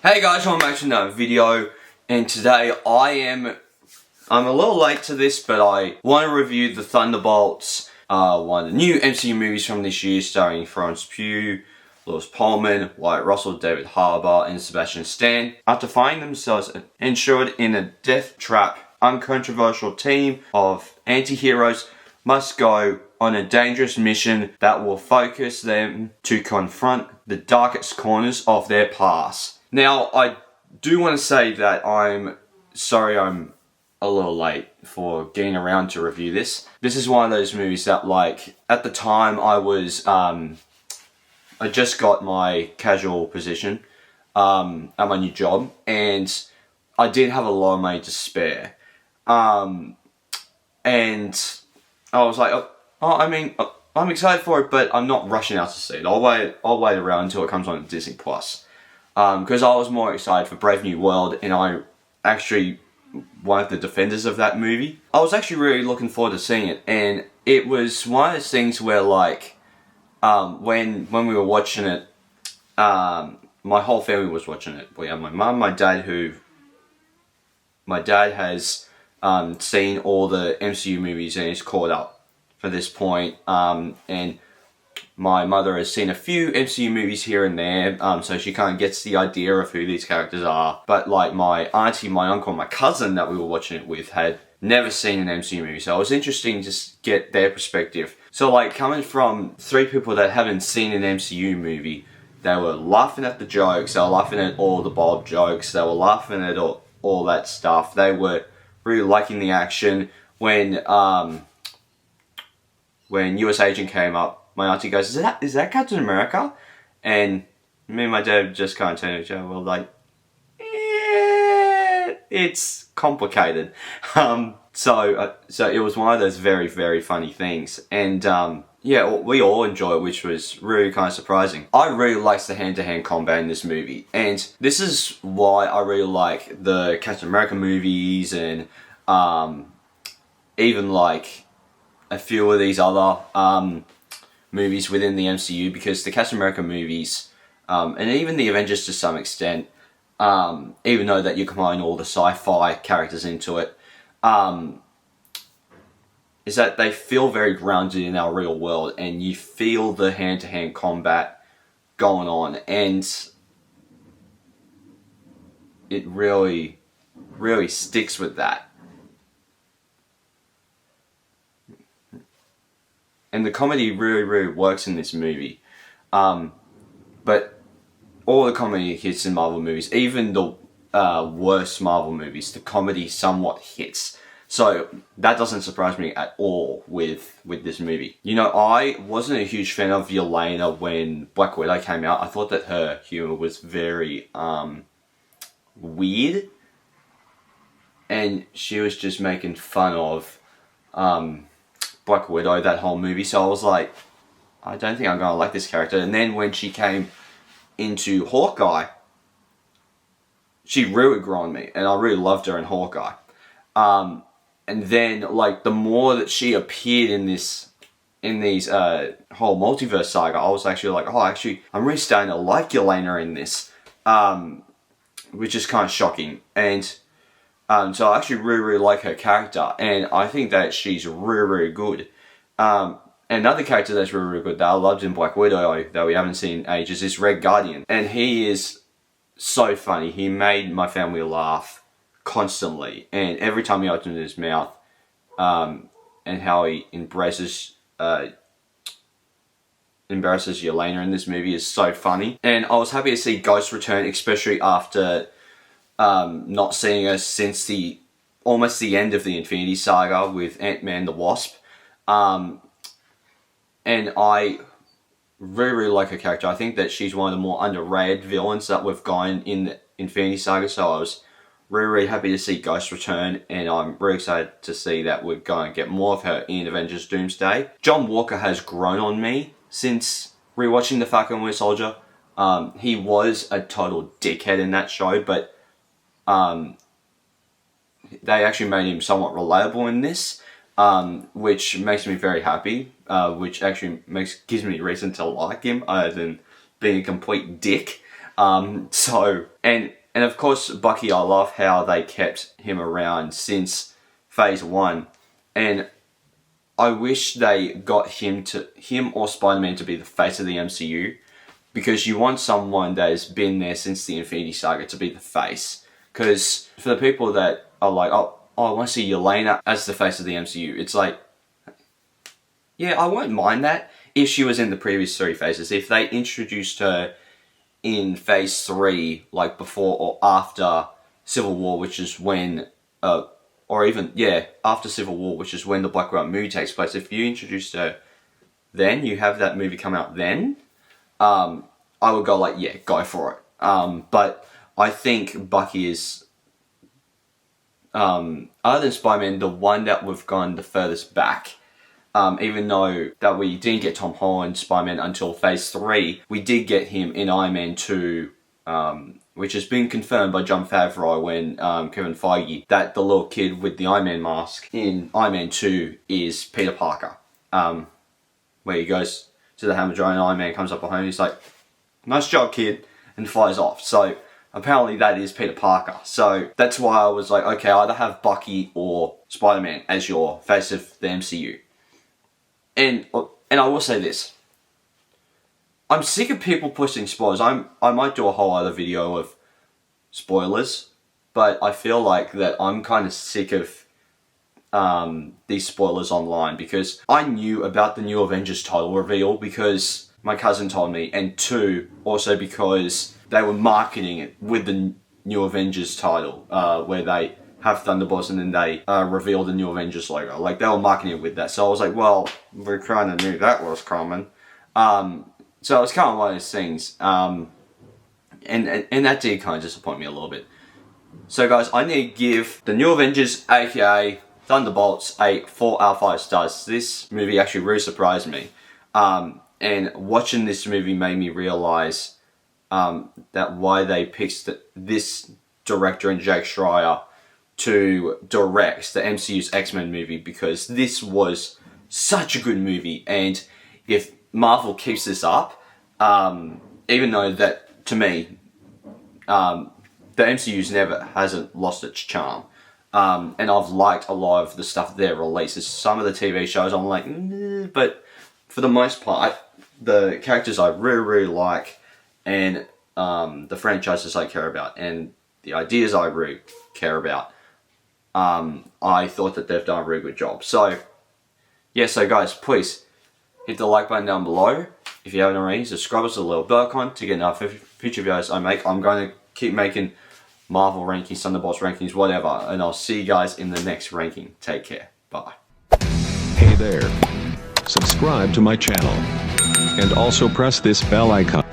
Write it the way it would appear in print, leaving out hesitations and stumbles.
Hey guys, welcome back to another video, and today I'm a little late to this, but I want to review the Thunderbolts, one of the new MCU movies from this year, starring Florence Pugh, Lewis Pullman, Wyatt Russell, David Harbour, and Sebastian Stan. After finding themselves ensured in a death trap, uncontroversial team of anti-heroes must go on a dangerous mission that will focus them to confront the darkest corners of their past. Now, I do want to say that I'm sorry I'm a little late for getting around to review this. This is one of those movies that, like, at the time I was, I just got my casual position at my new job, and I did have a lot of money to spare. And I was like, I'm excited for it, but I'm not rushing out to see it. I'll wait around until it comes on Disney Plus. Because I was more excited for Brave New World, and I actually one of the defenders of that movie. I was actually really looking forward to seeing it, and it was one of those things where, like, when we were watching it, my whole family was watching it. We had my mum, my dad has seen all the MCU movies and is caught up for this point, and my mother has seen a few MCU movies here and there, so she kind of gets the idea of who these characters are. But, like, my auntie, my uncle, my cousin that we were watching it with had never seen an MCU movie, so it was interesting to just get their perspective. So, like, coming from three people that haven't seen an MCU movie, they were laughing at the jokes, they were laughing at all the Bob jokes, they were laughing at all that stuff. They were really liking the action. When US Agent came up, my auntie goes, is that Captain America? And me and my dad just kind of turned to each other. We're like, yeah, it's complicated. So it was one of those very, very funny things. And yeah, we all enjoyed it, which was really kind of surprising. I really liked the hand-to-hand combat in this movie. And this is why I really like the Captain America movies, and even like a few of these other movies within the MCU, because the Captain America movies, and even the Avengers to some extent, even though that you combine all the sci-fi characters into it, is that they feel very grounded in our real world, and you feel the hand-to-hand combat going on, and it really, really sticks with that. And the comedy really, really works in this movie. But all the comedy hits in Marvel movies, even the worst Marvel movies, the comedy somewhat hits. So that doesn't surprise me at all with this movie. You know, I wasn't a huge fan of Yelena when Black Widow came out. I thought that her humor was very weird. And she was just making fun of Black Widow, that whole movie, so I was like, I don't think I'm gonna like this character. And then when she came into Hawkeye, she really grew on me, and I really loved her in Hawkeye. And then, like, the more that she appeared in these whole multiverse saga, I was actually like, oh, actually, I'm really starting to like Yelena in this, which is kind of shocking. And so I actually really, really like her character, and I think that she's really, really good. Another character that's really, really good that I loved in Black Widow, that we haven't seen in ages, is Red Guardian. And he is so funny. He made my family laugh constantly, and every time he opened his mouth, and how he embraces Yelena in this movie is so funny. And I was happy to see Ghost return, especially after not seeing her since almost the end of the Infinity Saga with Ant-Man the Wasp. And I really, really like her character. I think that she's one of the more underrated villains that we've gotten in the Infinity Saga, so I was really, really happy to see Ghost return, and I'm really excited to see that we're going to get more of her in Avengers Doomsday. John Walker has grown on me since rewatching The Falcon and Winter Soldier. He was a total dickhead in that show, but they actually made him somewhat reliable in this, which makes me very happy, which actually gives me reason to like him, other than being a complete dick. And of course, Bucky, I love how they kept him around since Phase 1. And I wish they got him or Spider-Man to be the face of the MCU. Because you want someone that has been there since the Infinity Saga to be the face. Because for the people that are like, oh, I want to see Yelena as the face of the MCU. It's like, yeah, I won't mind that if she was in the previous 3 phases. If they introduced her in Phase 3, like before or after Civil War, which is when, after Civil War, which is when the Black Widow movie takes place. If you introduced her then, you have that movie come out then, I would go like, yeah, go for it. But I think Bucky is, other than Spider-Man, the one that we've gone the furthest back. Even though that we didn't get Tom Holland Spider-Man until Phase 3, we did get him in Iron Man 2, which has been confirmed by Jon Favreau and Kevin Feige, that the little kid with the Iron Man mask in Iron Man 2 is Peter Parker. Where he goes to the Hammer Drone and Iron Man comes up behind him, he's like, nice job, kid, and flies off. So apparently that is Peter Parker. So that's why I was like, okay, either have Bucky or Spider-Man as your face of the MCU. And I will say this. I'm sick of people pushing spoilers. I might do a whole other video of spoilers, but I feel like that I'm kind of sick of these spoilers online, because I knew about the New Avengers title reveal because my cousin told me, and 2, also because they were marketing it with the New Avengers title, where they have Thunderbolts and then they reveal the New Avengers logo. Like, they were marketing it with that. So I was like, well, we kind of knew that was coming. So it was kind of one of those things. And that did kind of disappoint me a little bit. So guys, I need to give the New Avengers, aka Thunderbolts, a 4 out of 5 stars. This movie actually really surprised me. And watching this movie made me realise that why they picked this director and Jack Schreier to direct the MCU's X-Men movie, because this was such a good movie. And if Marvel keeps this up, even though that, to me, the MCU's hasn't lost its charm. And I've liked a lot of the stuff they've released. Some of the TV shows I'm like, but for the most part, the characters I really, really like, and the franchises I care about, and the ideas I really care about, I thought that they've done a really good job. So, yeah, so guys, please hit the like button down below. If you haven't already, subscribe to the little bell icon to get our future videos I make. I'm going to keep making Marvel rankings, Thunderbolts rankings, whatever. And I'll see you guys in the next ranking. Take care. Bye. Hey there. Subscribe to my channel. And also press this bell icon.